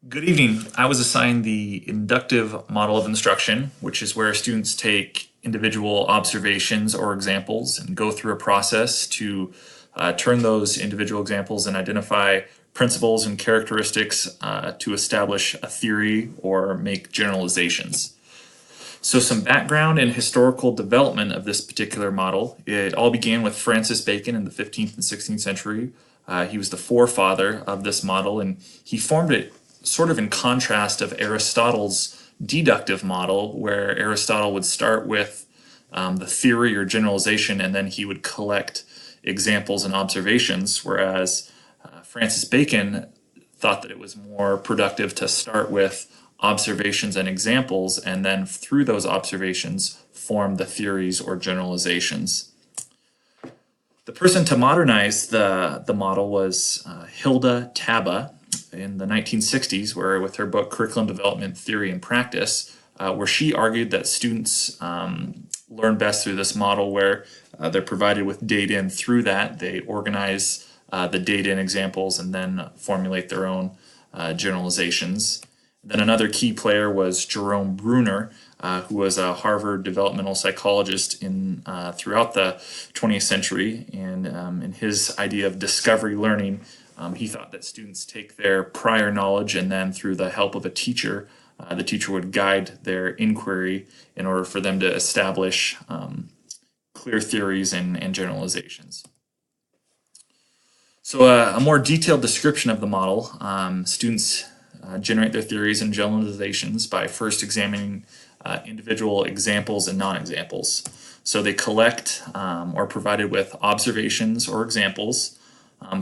Good evening. I was assigned the inductive model of instruction, which is where students take individual observations or examples and go through a process to turn those individual examples and identify principles and characteristics to establish a theory or make generalizations. So some background and historical development of this particular model. It all began with Francis Bacon in the 15th and 16th century. He was the forefather of this model, and he formed it sort of in contrast of Aristotle's deductive model, where Aristotle would start with the theory or generalization, and then he would collect examples and observations, whereas Francis Bacon thought that it was more productive to start with observations and examples, and then through those observations form the theories or generalizations. The person to modernize the model was Hilda Taba in the 1960s, where with her book Curriculum Development Theory and Practice, where she argued that students learn best through this model where they're provided with data, and through that they organize the data and examples and then formulate their own generalizations. Then another key player was Jerome Bruner, who was a Harvard developmental psychologist throughout the 20th century. And in his idea of discovery learning, he thought that students take their prior knowledge, and then through the help of a teacher, the teacher would guide their inquiry in order for them to establish clear theories and generalizations. So a more detailed description of the model: students generate their theories and generalizations by first examining individual examples and non-examples. So they collect or are provided with observations or examples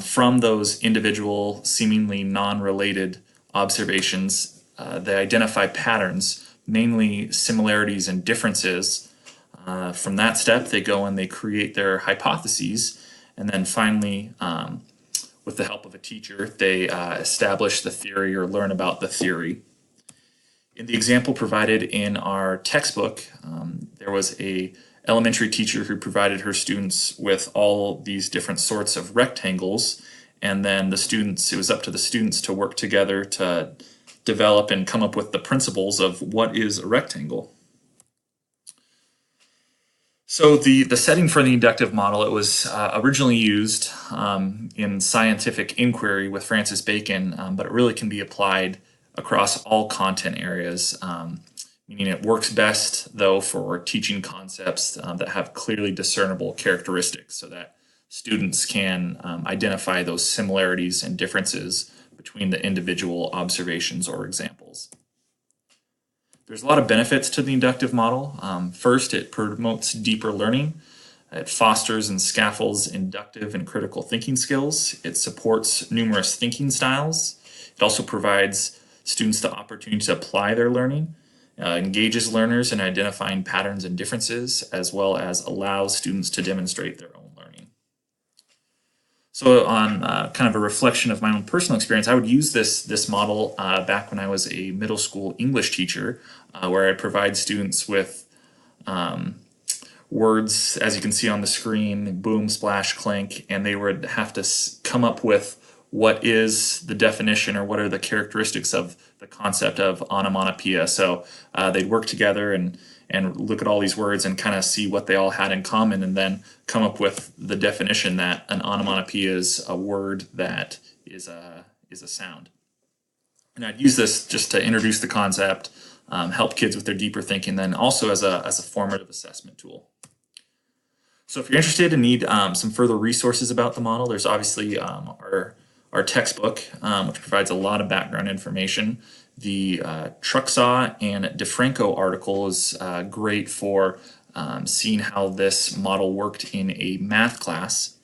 from those individual, seemingly non-related observations. They identify patterns, mainly similarities and differences. From that step, they go and they create their hypotheses, and then finally, with the help of a teacher, they establish the theory or learn about the theory. In the example provided in our textbook, there was a elementary teacher who provided her students with all these different sorts of rectangles, and then it was up to the students to work together to develop and come up with the principles of what is a rectangle. So the setting for the inductive model, it was originally used in scientific inquiry with Francis Bacon, but it really can be applied across all content areas, meaning it works best, though, for teaching concepts that have clearly discernible characteristics so that students can identify those similarities and differences between the individual observations or examples. There's a lot of benefits to the inductive model. First, it promotes deeper learning. It fosters and scaffolds inductive and critical thinking skills. It supports numerous thinking styles. It also provides students the opportunity to apply their learning, engages learners in identifying patterns and differences, as well as allows students to demonstrate their own learning. So on kind of a reflection of my own personal experience, I would use this model back when I was a middle school English teacher, where I provide students with words, as you can see on the screen: boom, splash, clank, and they would have to come up with what is the definition or what are the characteristics of the concept of onomatopoeia. So they'd work together and look at all these words and kind of see what they all had in common, and then come up with the definition that an onomatopoeia is a word that is a sound. And I'd use this just to introduce the concept, help kids with their deeper thinking, then also as a formative assessment tool. So if you're interested and need some further resources about the model, there's obviously our textbook, which provides a lot of background information. The Truxaw and DeFranco article is great for seeing how this model worked in a math class.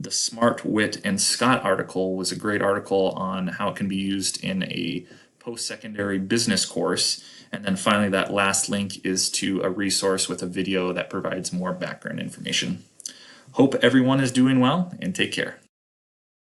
The Smart, Witt, and Scott article was a great article on how it can be used in a post-secondary business course. And then finally, that last link is to a resource with a video that provides more background information. Hope everyone is doing well, and take care.